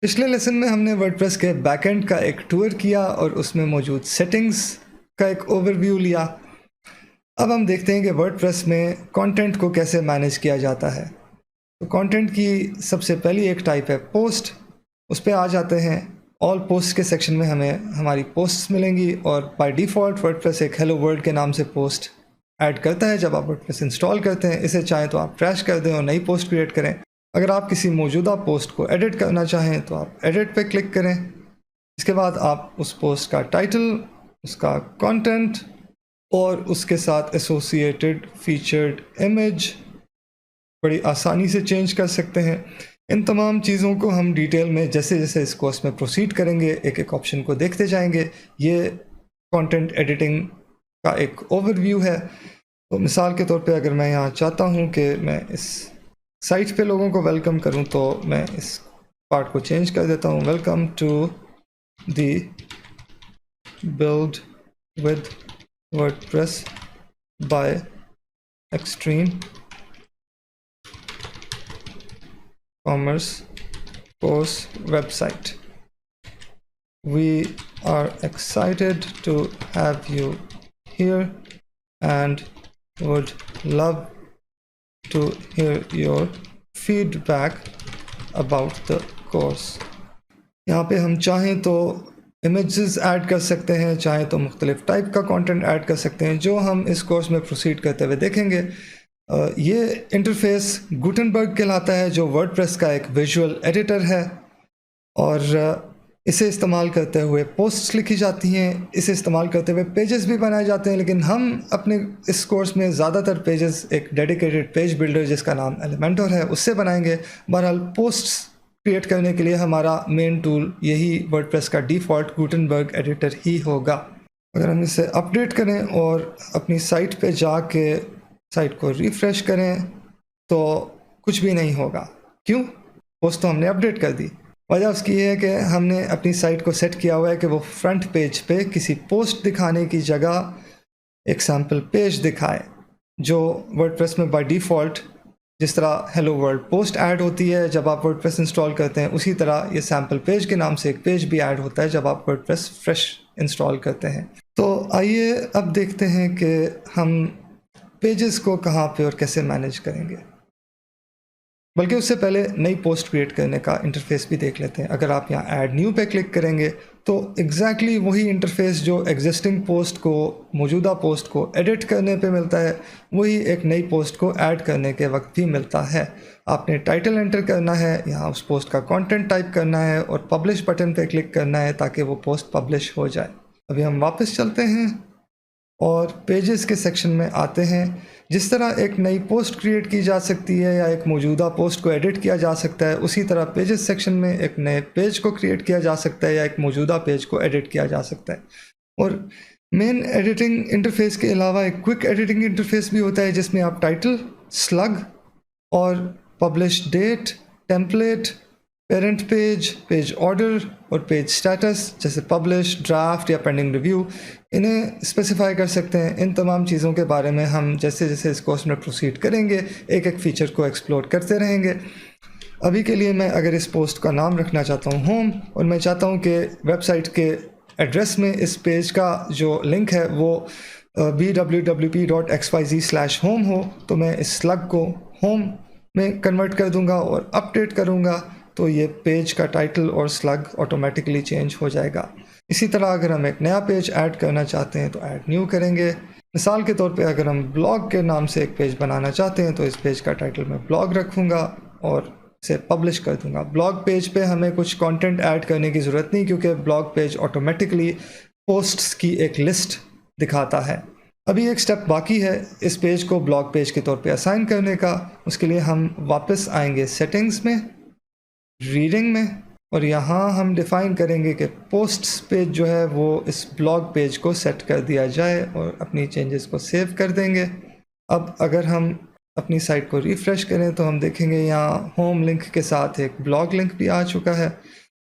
पिछले लेसन में हमने वर्डप्रेस के बैकएंड का एक टूर किया और उसमें मौजूद सेटिंग्स का एक ओवरव्यू लिया। अब हम देखते हैं कि वर्डप्रेस में कंटेंट को कैसे मैनेज किया जाता है। तो कंटेंट की सबसे पहली एक टाइप है पोस्ट। उस पर आ जाते हैं। ऑल पोस्ट के सेक्शन में हमें हमारी पोस्ट्स मिलेंगी और बाय डिफ़ॉल्ट वर्डप्रेस एक हेलो वर्ल्ड के नाम से पोस्ट ऐड करता है जब आप वर्डप्रेस इंस्टॉल करते हैं। इसे चाहें तो आप ट्रैश कर दें और नई पोस्ट क्रिएट करें। अगर आप किसी मौजूदा पोस्ट को एडिट करना चाहें तो आप एडिट पे क्लिक करें। इसके बाद आप उस पोस्ट का टाइटल, उसका कंटेंट और उसके साथ एसोसिएटेड फीचर्ड इमेज बड़ी आसानी से चेंज कर सकते हैं। इन तमाम चीज़ों को हम डिटेल में जैसे जैसे इस कोर्स में प्रोसीड करेंगे एक एक ऑप्शन को देखते जाएंगे। ये कंटेंट एडिटिंग का एक ओवरव्यू है। तो मिसाल के तौर पे अगर मैं यहाँ चाहता हूँ कि मैं इस साइट पे लोगों को वेलकम करूं तो मैं इस पार्ट को चेंज कर देता हूं। Welcome to the build with WordPress by extreme commerce course website. We are excited to have you here and would love to hear your feedback about the course। यहाँ पे हम चाहें तो इमेजेस ऐड कर सकते हैं, चाहें तो मुख्तलिफ टाइप का कंटेंट ऐड कर सकते हैं जो हम इस कोर्स में प्रोसीड करते हुए देखेंगे। ये इंटरफेस गुटनबर्ग कहलाता है जो वर्डप्रेस का एक विजुअल एडिटर है और इसे इस्तेमाल करते हुए पोस्ट्स लिखी जाती हैं। इसे इस्तेमाल करते हुए पेजेस भी बनाए जाते हैं, लेकिन हम अपने इस कोर्स में ज़्यादातर पेजेस एक डेडिकेटेड पेज बिल्डर जिसका नाम एलिमेंटर है उससे बनाएंगे। बहरहाल पोस्ट्स क्रिएट करने के लिए हमारा मेन टूल यही वर्डप्रेस का डिफ़ॉल्ट गुटनबर्ग एडिटर ही होगा। अगर हम इसे अपडेट करें और अपनी साइट पे जाके साइट को रिफ़्रेश करें तो कुछ भी नहीं होगा। क्यों? पोस्ट तो हमने अपडेट कर दी। वजह उसकी ये है कि हमने अपनी साइट को सेट किया हुआ है कि वो फ्रंट पेज पे किसी पोस्ट दिखाने की जगह एक सैम्पल पेज दिखाए, जो वर्डप्रेस में बाय डिफ़ॉल्ट जिस तरह हेलो वर्ल्ड पोस्ट ऐड होती है जब आप वर्डप्रेस इंस्टॉल करते हैं, उसी तरह ये सैम्पल पेज के नाम से एक पेज भी ऐड होता है जब आप वर्डप्रेस फ्रेश इंस्टॉल करते हैं। तो आइए अब देखते हैं कि हम पेजेस को कहाँ पे और कैसे मैनेज करेंगे। बल्कि उससे पहले नई पोस्ट क्रिएट करने का इंटरफेस भी देख लेते हैं। अगर आप यहाँ ऐड न्यू पे क्लिक करेंगे तो एग्जैक्टली वही इंटरफेस जो एग्जिस्टिंग पोस्ट को, मौजूदा पोस्ट को एडिट करने पे मिलता है, वही एक नई पोस्ट को ऐड करने के वक्त भी मिलता है। आपने टाइटल एंटर करना है, यहाँ उस पोस्ट का कंटेंट टाइप करना है और पब्लिश बटन पे क्लिक करना है ताकि वो पोस्ट पब्लिश हो जाए। अभी हम वापस चलते हैं और पेजेस के सेक्शन में आते हैं। जिस तरह एक नई पोस्ट क्रिएट की जा सकती है या एक मौजूदा पोस्ट को एडिट किया जा सकता है, उसी तरह पेजेस सेक्शन में एक नए पेज को क्रिएट किया जा सकता है या एक मौजूदा पेज को एडिट किया जा सकता है। और मेन एडिटिंग इंटरफेस के अलावा एक क्विक एडिटिंग इंटरफेस भी होता है जिसमें आप टाइटल, स्लग और publish date, template, parent page, page order और पेज स्टेटस जैसे पब्लिश, ड्राफ्ट या पेंडिंग रिव्यू इन्हें स्पेसिफाई कर सकते हैं। इन तमाम चीज़ों के बारे में हम जैसे जैसे इस कोर्स में प्रोसीड करेंगे एक एक फ़ीचर को एक्सप्लोर करते रहेंगे। अभी के लिए मैं अगर इस पोस्ट का नाम रखना चाहता हूँ होम और मैं चाहता हूँ कि वेबसाइट के एड्रेस में इस पेज का जो लिंक है वो bwwp.xyz/home हो, तो मैं इस स्लग को होम में कन्वर्ट कर दूंगा और अपडेट करूंगा तो ये पेज का टाइटल और स्लग ऑटोमेटिकली चेंज हो जाएगा। इसी तरह अगर हम एक नया पेज ऐड करना चाहते हैं तो ऐड न्यू करेंगे। मिसाल के तौर पे अगर हम ब्लॉग के नाम से एक पेज बनाना चाहते हैं तो इस पेज का टाइटल मैं ब्लॉग रखूँगा और इसे पब्लिश कर दूंगा। ब्लॉग पेज पे हमें कुछ कंटेंट ऐड करने की ज़रूरत नहीं क्योंकि ब्लॉग पेज ऑटोमेटिकली पोस्ट्स की एक लिस्ट दिखाता है। अभी एक स्टेप बाकी है इस पेज को ब्लॉग पेज के तौर पे असाइन करने का। उसके लिए हम वापस आएंगे सेटिंग्स में, रीडिंग में, और यहाँ हम डिफ़ाइन करेंगे कि पोस्ट्स पेज जो है वो इस ब्लॉग पेज को सेट कर दिया जाए और अपनी चेंजेस को सेव कर देंगे। अब अगर हम अपनी साइट को रिफ़्रेश करें तो हम देखेंगे यहाँ होम लिंक के साथ एक ब्लॉग लिंक भी आ चुका है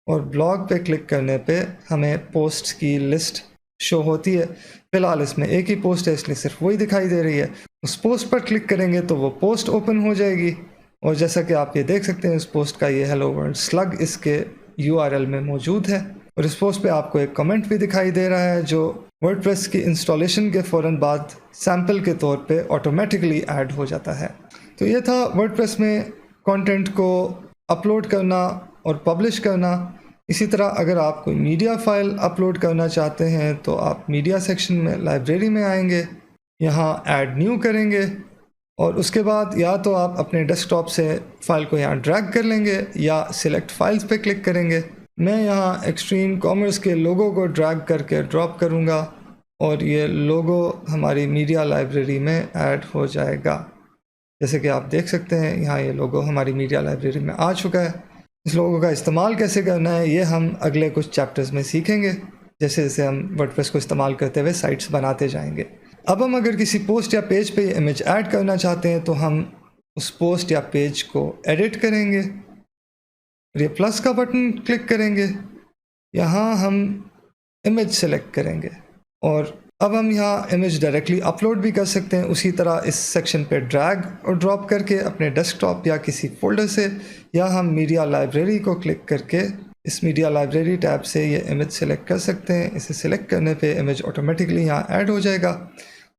और ब्लॉग पे क्लिक करने पे हमें पोस्ट्स की लिस्ट शो होती है। फ़िलहाल इसमें एक ही पोस्ट है इसलिए सिर्फ वही दिखाई दे रही है। उस पोस्ट पर क्लिक करेंगे तो वो पोस्ट ओपन हो जाएगी और जैसा कि आप ये देख सकते हैं उस पोस्ट का ये हेलो वर्ल्ड स्लग इसके URL में मौजूद है। और इस पोस्ट पे आपको एक कमेंट भी दिखाई दे रहा है जो वर्डप्रेस की इंस्टॉलेशन के फ़ौरन बाद सैम्पल के तौर पे ऑटोमेटिकली ऐड हो जाता है। तो ये था वर्डप्रेस में कंटेंट को अपलोड करना और पब्लिश करना। इसी तरह अगर आप कोई मीडिया फाइल अपलोड करना चाहते हैं तो आप मीडिया सेक्शन में लाइब्रेरी में आएंगे, यहाँ ऐड न्यू करेंगे और उसके बाद या तो आप अपने डेस्कटॉप से फ़ाइल को यहाँ ड्रैग कर लेंगे या सिलेक्ट फाइल्स पे क्लिक करेंगे। मैं यहाँ एक्सट्रीम कॉमर्स के लोगो को ड्रैग करके ड्रॉप करूँगा और ये लोगो हमारी मीडिया लाइब्रेरी में ऐड हो जाएगा। जैसे कि आप देख सकते हैं यहाँ ये लोगो हमारी मीडिया लाइब्रेरी में आ चुका है। इस लोगो का इस्तेमाल कैसे करना है ये हम अगले कुछ चैप्टर्स में सीखेंगे, जैसे जैसे हम वर्डप्रेस को इस्तेमाल करते हुए साइट्स बनाते जाएंगे। अब हम अगर किसी पोस्ट या पेज पे इमेज ऐड करना चाहते हैं तो हम उस पोस्ट या पेज को एडिट करेंगे, ये प्लस का बटन क्लिक करेंगे, यहाँ हम इमेज सेलेक्ट करेंगे और अब हम यहाँ इमेज डायरेक्टली अपलोड भी कर सकते हैं। उसी तरह इस सेक्शन पे ड्रैग और ड्रॉप करके अपने डेस्कटॉप या किसी फोल्डर से, या हम मीडिया लाइब्रेरी को क्लिक करके इस मीडिया लाइब्रेरी टैब से ये इमेज सेलेक्ट कर सकते हैं। इसे सिलेक्ट करने पे इमेज ऑटोमेटिकली यहाँ ऐड हो जाएगा।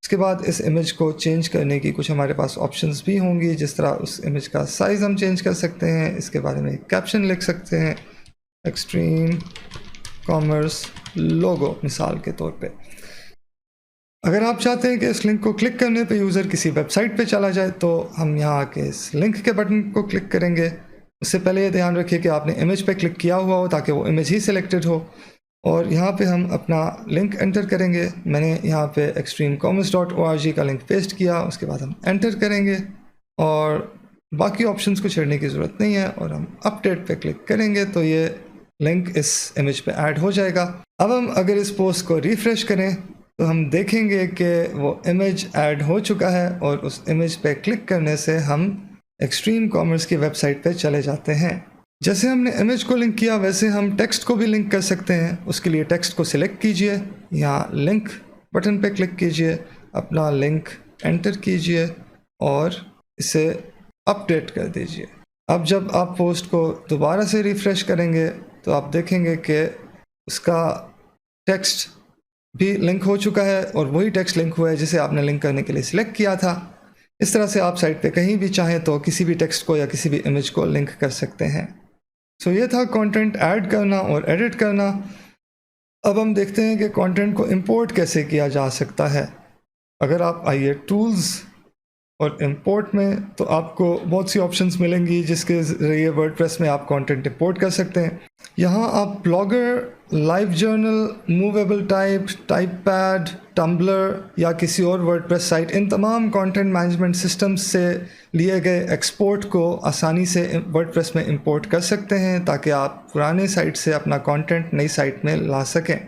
उसके बाद इस इमेज को चेंज करने की कुछ हमारे पास ऑप्शंस भी होंगी, जिस तरह उस इमेज का साइज़ हम चेंज कर सकते हैं, इसके बारे में कैप्शन लिख सकते हैं, एक्सट्रीम कॉमर्स लोगो मिसाल के तौर पे। अगर आप चाहते हैं कि इस लिंक को क्लिक करने पे यूज़र किसी वेबसाइट पे चला जाए तो हम यहाँ आके इस लिंक के बटन को क्लिक करेंगे। उससे पहले ये ध्यान रखिए कि आपने इमेज पे क्लिक किया हुआ हो ताकि वो इमेज ही सिलेक्टेड हो। और यहाँ पे हम अपना लिंक एंटर करेंगे। मैंने यहाँ पे extremecommerce.org का लिंक पेस्ट किया, उसके बाद हम एंटर करेंगे और बाकी ऑप्शंस को छेड़ने की ज़रूरत नहीं है और हम अपडेट पे क्लिक करेंगे तो ये लिंक इस इमेज पे ऐड हो जाएगा। अब हम अगर इस पोस्ट को रिफ़्रेश करें तो हम देखेंगे कि वो इमेज ऐड हो चुका है और उस इमेज पे क्लिक करने से हम एक्सट्रीम कॉमर्स की वेबसाइट पे चले जाते हैं। जैसे हमने इमेज को लिंक किया वैसे हम टेक्स्ट को भी लिंक कर सकते हैं। उसके लिए टेक्स्ट को सिलेक्ट कीजिए, यहाँ लिंक बटन पे क्लिक कीजिए, अपना लिंक एंटर कीजिए और इसे अपडेट कर दीजिए। अब जब आप पोस्ट को दोबारा से रिफ़्रेश करेंगे तो आप देखेंगे कि उसका टेक्स्ट भी लिंक हो चुका है और वही टेक्स्ट लिंक हुआ है जिसे आपने लिंक करने के लिए सिलेक्ट किया था। इस तरह से आप साइट पे कहीं भी चाहें तो किसी भी टेक्स्ट को या किसी भी इमेज को लिंक कर सकते हैं। सो ये था कंटेंट ऐड करना और एडिट करना। अब हम देखते हैं कि कंटेंट को इंपोर्ट कैसे किया जा सकता है। अगर आप आइए टूल्स और इंपोर्ट में तो आपको बहुत सी ऑप्शंस मिलेंगी जिसके ज़रिए वर्डप्रेस में आप कंटेंट इंपोर्ट कर सकते हैं। यहाँ आप Blogger, LiveJournal, Movable Type, TypePad, Tumblr या किसी और वर्डप्रेस साइट, इन तमाम कंटेंट मैनेजमेंट सिस्टम्स से लिए गए एक्सपोर्ट को आसानी से वर्डप्रेस में इंपोर्ट कर सकते हैं ताकि आप पुराने साइट से अपना कंटेंट नई साइट में ला सकें।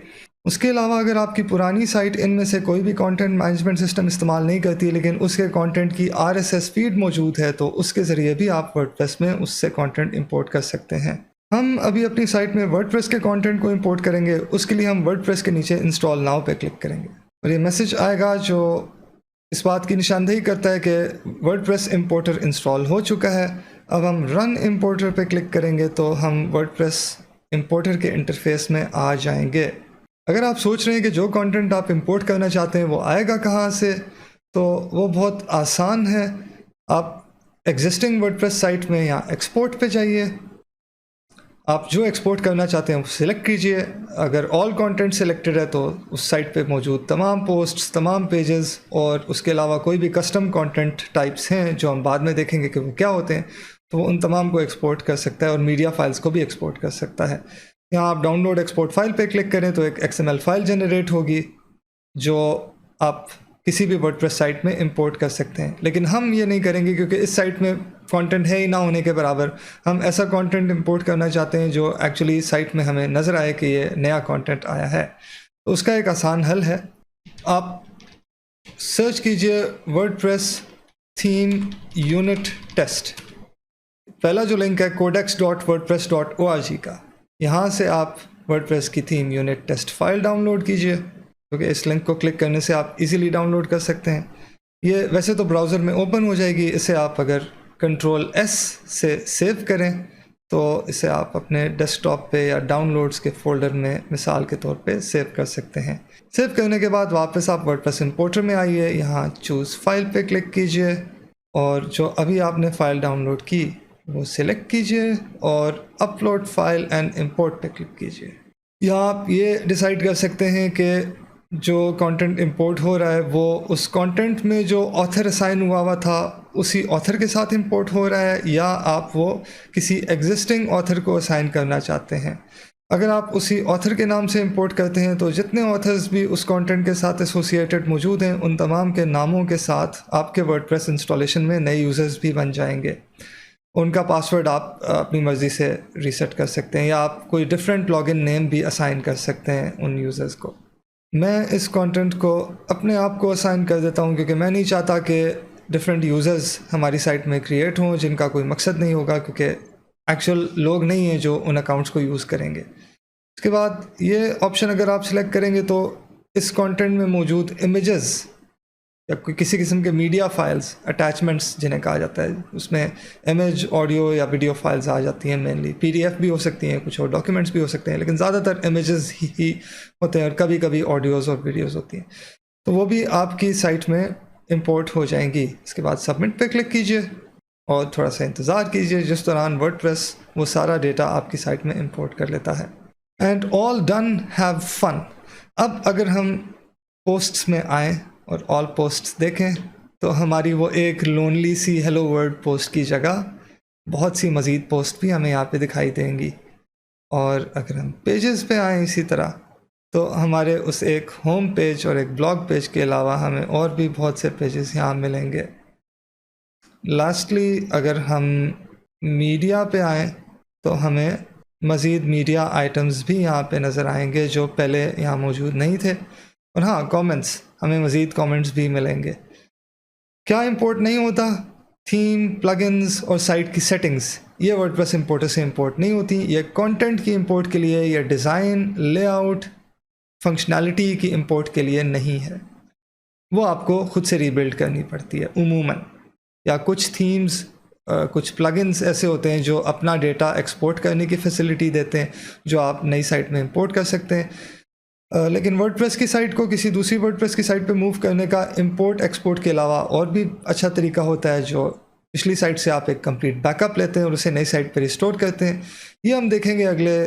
उसके अलावा अगर आपकी पुरानी साइट इनमें से कोई भी कंटेंट मैनेजमेंट सिस्टम इस्तेमाल नहीं करती लेकिन उसके कंटेंट की RSS फीड मौजूद है तो उसके ज़रिए भी आप वर्डप्रेस में उससे कंटेंट इंपोर्ट कर सकते हैं। हम अभी अपनी साइट में वर्डप्रेस के कंटेंट को इंपोर्ट करेंगे। उसके लिए हम वर्डप्रेस के नीचे इंस्टॉल नाउ पे क्लिक करेंगे और ये मैसेज आएगा जो इस बात की निशानदेही करता है कि वर्डप्रेस इंपोर्टर इंस्टॉल हो चुका है। अब हम रन इंपोर्टर पे क्लिक करेंगे तो हम वर्डप्रेस इंपोर्टर के इंटरफेस में आ जाएंगे। अगर आप सोच रहे हैं कि जो कंटेंट आप इंपोर्ट करना चाहते हैं वो आएगा कहाँ से, तो वो बहुत आसान है। आप एग्जिस्टिंग वर्डप्रेस साइट में यहाँ एक्सपोर्ट पे जाइए, आप जो एक्सपोर्ट करना चाहते हैं वो सिलेक्ट कीजिए। अगर ऑल कंटेंट सिलेक्टेड है तो उस साइट पे मौजूद तमाम पोस्ट्स, तमाम पेजेस और उसके अलावा कोई भी कस्टम कंटेंट टाइप्स हैं जो हम बाद में देखेंगे कि वो क्या होते हैं, तो वो उन तमाम को एक्सपोर्ट कर सकता है और मीडिया फाइल्स को भी एक्सपोर्ट कर सकता है। यहाँ आप डाउनलोड एक्सपोर्ट फाइल पे क्लिक करें तो एक XML फाइल जनरेट होगी जो आप किसी भी वर्डप्रेस साइट में इंपोर्ट कर सकते हैं। लेकिन हम ये नहीं करेंगे क्योंकि इस साइट में कंटेंट है ही ना होने के बराबर। हम ऐसा कंटेंट इंपोर्ट करना चाहते हैं जो एक्चुअली साइट में हमें नज़र आए कि ये नया कंटेंट आया है। तो उसका एक आसान हल है, आप सर्च कीजिए वर्डप्रेस थीम यूनिट टेस्ट। पहला जो लिंक है codex.wordpress.org का, यहाँ से आप वर्डप्रेस की theme unit test file download कीजिए, क्योंकि इस लिंक को क्लिक करने से आप इजीली डाउनलोड कर सकते हैं। ये वैसे तो ब्राउज़र में ओपन हो जाएगी, इसे आप अगर Ctrl+S से सेव करें तो इसे आप अपने डेस्कटॉप पे या डाउनलोड्स के फोल्डर में मिसाल के तौर पे सेव कर सकते हैं। सेव करने के बाद वापस आप वर्डप्रेस इंपोर्टर में आइए, यहाँ चूज़ फाइल पे क्लिक कीजिए और जो अभी आपने फ़ाइल डाउनलोड की वो सिलेक्ट कीजिए और अपलोड फाइल एंड इंपोर्ट पे क्लिक कीजिए। यहाँ आप ये डिसाइड कर सकते हैं कि जो कंटेंट इंपोर्ट हो रहा है वो उस कंटेंट में जो ऑथर असाइन हुआ था उसी ऑथर के साथ इंपोर्ट हो रहा है, या आप वो किसी एग्जिस्टिंग ऑथर को असाइन करना चाहते हैं। अगर आप उसी ऑथर के नाम से इंपोर्ट करते हैं तो जितने ऑथर्स भी उस कंटेंट के साथ एसोसिएटेड मौजूद हैं उन तमाम के नामों के साथ आपके वर्डप्रेस इंस्टॉलेशन में नए यूज़र्स भी बन जाएंगे। उनका पासवर्ड आप अपनी मर्ज़ी से रीसेट कर सकते हैं या आप कोई डिफरेंट लॉगिन नेम भी असाइन कर सकते हैं उन यूज़र्स को। मैं इस कंटेंट को अपने आप को असाइन कर देता हूं क्योंकि मैं नहीं चाहता कि डिफरेंट यूज़र्स हमारी साइट में क्रिएट हों जिनका कोई मकसद नहीं होगा, क्योंकि एक्चुअल लोग नहीं हैं जो उन अकाउंट्स को यूज़ करेंगे। उसके बाद ये ऑप्शन अगर आप सिलेक्ट करेंगे तो इस कंटेंट में मौजूद इमेजेस या कोई किसी किस्म के मीडिया फाइल्स, अटैचमेंट्स जिन्हें कहा जाता है, उसमें इमेज, ऑडियो या वीडियो फाइल्स आ जाती हैं। मेनली PDF भी हो सकती हैं, कुछ और डॉक्यूमेंट्स भी हो सकते हैं, लेकिन ज़्यादातर इमेजेस ही होते हैं और कभी कभी ऑडियोज़ और वीडियोज़ होती हैं। तो वो भी आपकी साइट में इंपोर्ट हो जाएंगी। इसके बाद सबमिट पे क्लिक कीजिए और थोड़ा सा इंतज़ार कीजिए, जिस दौरान वर्डप्रेस वो सारा डेटा आपकी साइट में इंपोर्ट कर लेता है। And all done, have fun. अब अगर हम पोस्ट्स में आएँ और ऑल पोस्ट्स देखें तो हमारी वो एक लोनली सी हेलो वर्ल्ड पोस्ट की जगह बहुत सी मज़ीद पोस्ट भी हमें यहाँ पे दिखाई देंगी। और अगर हम पेजेस पे आएँ इसी तरह तो हमारे उस एक होम पेज और एक ब्लॉग पेज के अलावा हमें और भी बहुत से पेजेस यहाँ मिलेंगे। लास्टली अगर हम मीडिया पे आएँ तो हमें मज़ीद मीडिया आइटम्स भी यहाँ पे नज़र आएंगे जो पहले यहाँ मौजूद नहीं थे। और हाँ, कमेंट्स, हमें मज़ीद कमेंट्स भी मिलेंगे। क्या इंपोर्ट नहीं होता? थीम, प्लगइन्स और साइट की सेटिंग्स, ये वर्डप्रेस इंपोर्टर से इंपोर्ट नहीं होती। ये कंटेंट की इंपोर्ट के लिए, या डिज़ाइन, लेआउट, फंक्शनैलिटी की इंपोर्ट के लिए नहीं है। वो आपको खुद से रीबिल्ड करनी पड़ती है उमूमन। या कुछ थीम्स, कुछ प्लगइन्स ऐसे होते हैं जो अपना डेटा एक्सपोर्ट करने की फैसिलिटी देते हैं, जो आप नई साइट में इंपोर्ट कर सकते हैं। लेकिन वर्डप्रेस की साइट को किसी दूसरी वर्डप्रेस की साइट पे मूव करने का इंपोर्ट एक्सपोर्ट के अलावा और भी अच्छा तरीका होता है, जो पिछली साइट से आप एक कंप्लीट बैकअप लेते हैं और उसे नई साइट पे रिस्टोर करते हैं। ये हम देखेंगे अगले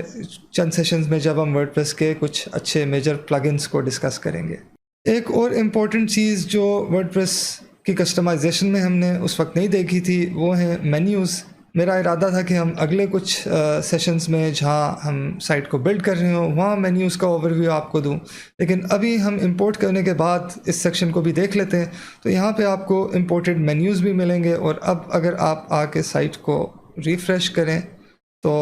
चंद सेशंस में जब हम वर्डप्रेस के कुछ अच्छे मेजर प्लगइन्स को डिस्कस करेंगे। एक और इम्पॉर्टेंट चीज़ जो वर्डप्रेस की कस्टमाइजेशन में हमने उस वक्त नहीं देखी थी वो है मेन्यूज़। मेरा इरादा था कि हम अगले कुछ सेशंस में जहाँ हम साइट को बिल्ड कर रहे हो वहाँ मेन्यूज़ का ओवरव्यू आपको दूँ, लेकिन अभी हम इंपोर्ट करने के बाद इस सेक्शन को भी देख लेते हैं। तो यहाँ पे आपको इंपोर्टेड मेन्यूज़ भी मिलेंगे। और अब अगर आप आके साइट को रिफ़्रेश करें तो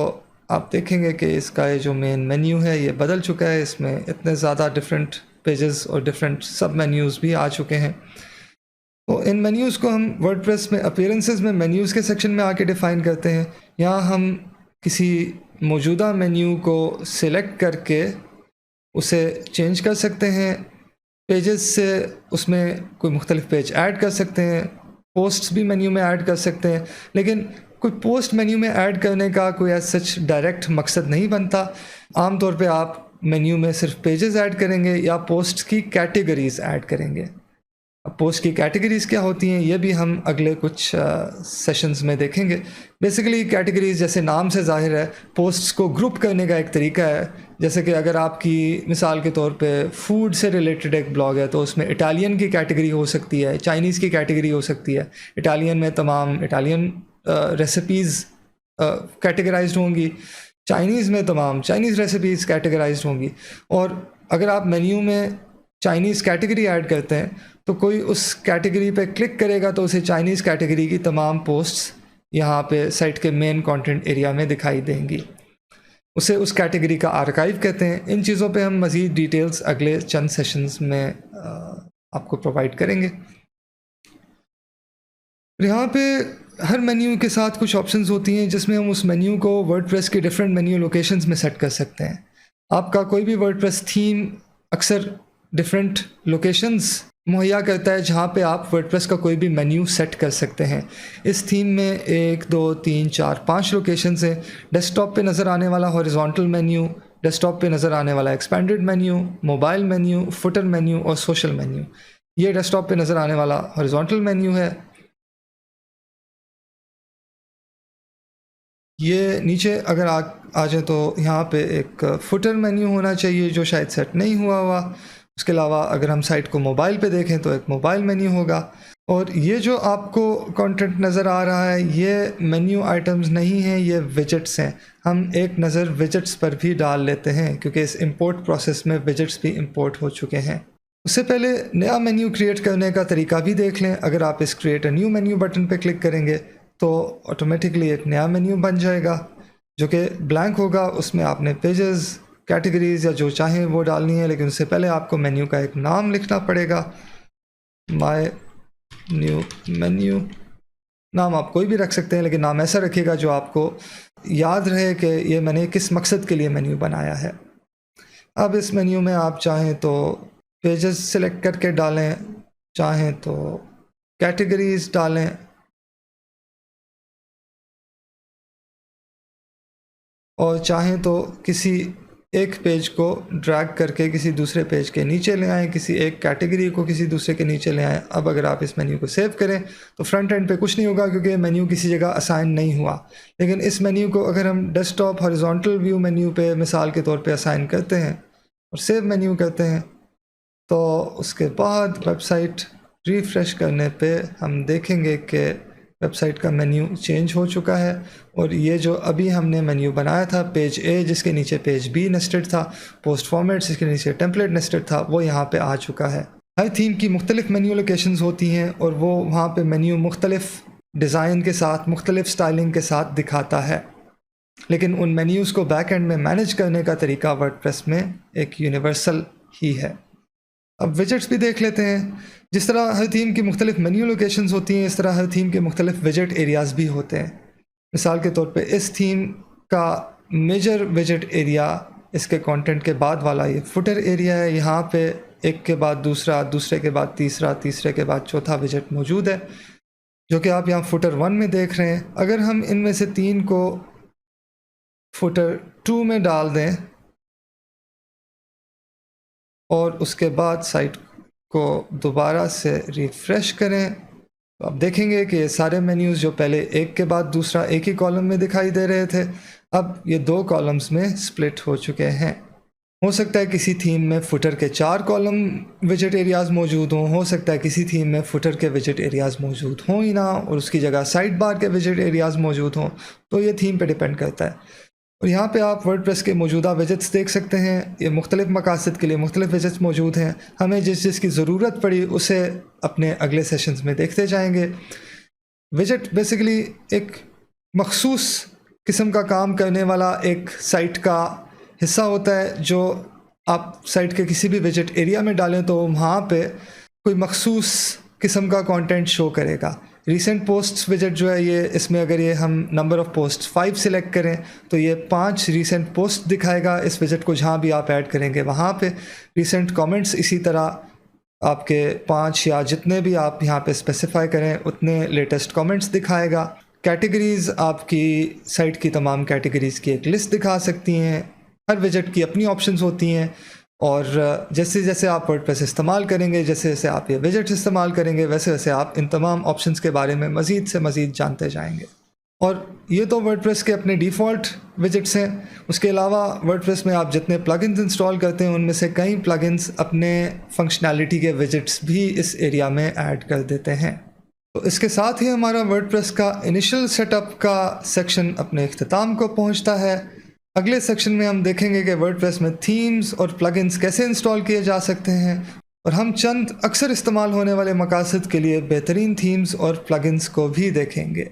आप देखेंगे कि इसका ये जो मेन मेन्यू है ये बदल चुका है। इसमें इतने ज़्यादा डिफरेंट पेजेस और डिफरेंट सब मेन्यूज़ भी आ चुके हैं। तो इन मेन्यूज़ को हम वर्डप्रेस में अपीयरेंसेस में मेन्यूज़ के सेक्शन में आके डिफ़ाइन करते हैं। यहाँ हम किसी मौजूदा मेन्यू को सिलेक्ट करके उसे चेंज कर सकते हैं। पेजेस से उसमें कोई मुख्तलिफ पेज ऐड कर सकते हैं। पोस्ट्स भी मेन्यू में ऐड कर सकते हैं, लेकिन कोई पोस्ट मेन्यू में ऐड करने का कोई एज सच डायरेक्ट मकसद नहीं बनता। आमतौर पे आप मेन्यू में सिर्फ पेजेस ऐड करेंगे या पोस्ट की कैटेगरीज़ ऐड करेंगे। अब पोस्ट की कैटेगरीज़ क्या होती हैं ये भी हम अगले कुछ सेशंस में देखेंगे। बेसिकली कैटेगरीज़ जैसे नाम से ज़ाहिर है पोस्ट्स को ग्रुप करने का एक तरीका है। जैसे कि अगर आपकी मिसाल के तौर पे फूड से रिलेटेड एक ब्लॉग है तो उसमें इटालियन की कैटेगरी हो सकती है, चाइनीज़ की कैटेगरी हो सकती है। इटालियन में तमाम इटालियन रेसिपीज़ कैटेगराइज्ड होंगी, चाइनीज़ में तमाम चाइनीज़ रेसिपीज़ कैटेगराइज्ड होंगी। और अगर आप मेन्यू में चाइनीज़ कैटेगरी ऐड करते हैं तो कोई उस कैटेगरी पे क्लिक करेगा तो उसे चाइनीज़ कैटेगरी की तमाम पोस्ट्स यहाँ पे साइट के मेन कंटेंट एरिया में दिखाई देंगी। उसे उस कैटेगरी का आर्काइव कहते हैं। इन चीज़ों पे हम मज़ीद डिटेल्स अगले चंद सेशंस में आपको प्रोवाइड करेंगे। यहाँ पे हर मेन्यू के साथ कुछ ऑप्शंस होती हैं जिसमें हम उस मेन्यू को वर्डप्रेस के डिफरेंट मेन्यू लोकेशंस में सेट कर सकते हैं। आपका कोई भी वर्डप्रेस थीम अक्सर डिफरेंट लोकेशंस मुहैया करता है जहाँ पे आप वर्डप्रेस का कोई भी मेन्यू सेट कर सकते हैं। इस थीम में 1 2 3 4 5 लोकेशंस हैं। डेस्कटॉप पे नज़र आने वाला हॉरिजॉन्टल मेन्यू, डेस्कटॉप पे नज़र आने वाला expanded menu, mobile menu, footer menu और सोशल मेन्यू। ये डेस्कटॉप पे नज़र आने वाला हॉरिजॉन्टल मेन्यू है। ये नीचे अगर आ जाए तो यहाँ पे एक फुटर मेन्यू होना चाहिए जो शायद सेट नहीं हुआ। उसके अलावा अगर हम साइट को मोबाइल पे देखें तो एक मोबाइल मेन्यू होगा। और ये जो आपको कंटेंट नज़र आ रहा है ये मेन्यू आइटम्स नहीं हैं, ये विजेट्स हैं। हम एक नज़र विजेट्स पर भी डाल लेते हैं क्योंकि इस इंपोर्ट प्रोसेस में विजेट्स भी इंपोर्ट हो चुके हैं। उससे पहले नया मेन्यू क्रिएट करने का तरीका भी देख लें। अगर आप इस create a new menu button पे क्लिक करेंगे तो ऑटोमेटिकली एक नया मेन्यू बन जाएगा जो कि ब्लैंक होगा। उसमें आपने पेजेस, कैटेगरीज या जो चाहें वो डालनी है, लेकिन उससे पहले आपको मेन्यू का एक नाम लिखना पड़ेगा। माय न्यू मेन्यू नाम आप कोई भी रख सकते हैं, लेकिन नाम ऐसा रखिएगा जो आपको याद रहे कि ये मैंने किस मकसद के लिए मेन्यू बनाया है। अब इस मेन्यू में आप चाहें तो पेजेस सिलेक्ट करके डालें, चाहें तो कैटेगरीज डालें, और चाहें तो किसी एक पेज को ड्रैग करके किसी दूसरे पेज के नीचे ले आएँ, किसी एक कैटेगरी को किसी दूसरे के नीचे ले आएँ। अब अगर आप इस मेन्यू को सेव करें तो फ्रंट एंड पे कुछ नहीं होगा क्योंकि मेन्यू किसी जगह असाइन नहीं हुआ। लेकिन इस मेन्यू को अगर हम डेस्कटॉप हॉरिजॉन्टल व्यू मेन्यू पे मिसाल के तौर पे असाइन करते हैं और सेव मेन्यू करते हैं तो उसके बाद वेबसाइट रिफ़्रेश करने पे हम देखेंगे कि वेबसाइट का मेन्यू चेंज हो चुका है। और ये जो अभी हमने मेन्यू बनाया था, पेज ए जिसके नीचे पेज बी नेस्टेड था, पोस्ट फॉर्मेट जिसके नीचे टेम्पलेट नेस्टेड था, वो यहाँ पे आ चुका है। हर थीम की मुख्तलिफ मेन्यू लोकेशंस होती हैं और वो वहाँ पे मेन्यू मुख्तलिफ डिज़ाइन के साथ, मुख्तलिफ स्टाइलिंग के साथ दिखाता है। लेकिन उन मेन्यूज़ को बैक एंड में मैनेज करने का तरीका वर्डप्रेस में एक यूनिवर्सल ही है। अब विजेट्स भी देख लेते हैं। जिस तरह हर थीम की मुख्तलिफ मेन्यू लोकेशंस होती हैं, इस तरह हर थीम के मुख्तलिफ विजेट एरियाज़ भी होते हैं। मिसाल के तौर पे इस थीम का मेजर विजेट एरिया इसके कंटेंट के बाद वाला ये फुटर एरिया है। यहाँ पे एक के बाद दूसरा, दूसरे के बाद तीसरा, तीसरे के बाद चौथा विजेट मौजूद है जो कि आप यहाँ फुटर 1 में देख रहे हैं। अगर हम इनमें से 3 को फुटर 2 में डाल दें और उसके बाद साइट को दोबारा से रिफ़्रेश करें तो आप देखेंगे कि ये सारे मेन्यूज़ जो पहले एक के बाद दूसरा एक ही कॉलम में दिखाई दे रहे थे, अब ये 2 कॉलम्स में स्प्लिट हो चुके हैं। हो सकता है किसी थीम में फुटर के 4 कॉलम विजेट एरियाज़ मौजूद हों, हो सकता है किसी थीम में फुटर के विजेट एरियाज़ मौजूद हों ही ना और उसकी जगह साइड बार के विजेट एरियाज़ मौजूद हों। तो ये थीम पे डिपेंड करता है। और यहाँ पे आप वर्डप्रेस के मौजूदा विजेट्स देख सकते हैं। ये मुख्तलिफ मकासद के लिए मुख्तलिफ विजेट्स मौजूद हैं। हमें जिस की ज़रूरत पड़ी उसे अपने अगले सेशंस में देखते जाएंगे। विजेट बेसिकली एक मखसूस किस्म का काम करने वाला एक साइट का हिस्सा होता है जो आप साइट के किसी भी विजेट एरिया में डालें तो वहाँ पे कोई मखसूस किस्म का कंटेंट शो करेगा। रीसेंट पोस्ट्स विजेट जो है ये, इसमें अगर ये हम नंबर ऑफ़ पोस्ट 5 सिलेक्ट करें तो ये 5 रीसेंट पोस्ट दिखाएगा इस विजेट को जहाँ भी आप ऐड करेंगे वहाँ पे। रीसेंट कमेंट्स इसी तरह आपके 5 या जितने भी आप यहाँ पे स्पेसिफाई करें उतने लेटेस्ट कमेंट्स दिखाएगा। कैटेगरीज़ आपकी साइट की तमाम कैटेगरीज़ की एक लिस्ट दिखा सकती हैं। हर विजेट की अपनी ऑप्शंस होती हैं और जैसे जैसे आप वर्डप्रेस इस्तेमाल करेंगे, जैसे जैसे आप ये विजेट्स इस्तेमाल करेंगे, वैसे वैसे आप इन तमाम ऑप्शंस के बारे में मज़ीद से मज़ीद जानते जाएंगे। और ये तो वर्डप्रेस के अपने डिफ़ॉल्ट विजेट्स हैं। उसके अलावा वर्डप्रेस में आप जितने प्लगइन्स इंस्टॉल करते हैं उनमें से कई प्लगइन्स अपने फंक्शनैलिटी के विजेट्स भी इस एरिया में ऐड कर देते हैं। तो इसके साथ ही हमारा वर्डप्रेस का इनिशियल सेटअप का सेक्शन अपने इख्तिताम को पहुँचता है। अगले सेक्शन में हम देखेंगे कि वर्डप्रेस में थीम्स और प्लगइन्स कैसे इंस्टॉल किए जा सकते हैं और हम चंद अक्सर इस्तेमाल होने वाले मकासद के लिए बेहतरीन थीम्स और प्लगइन्स को भी देखेंगे।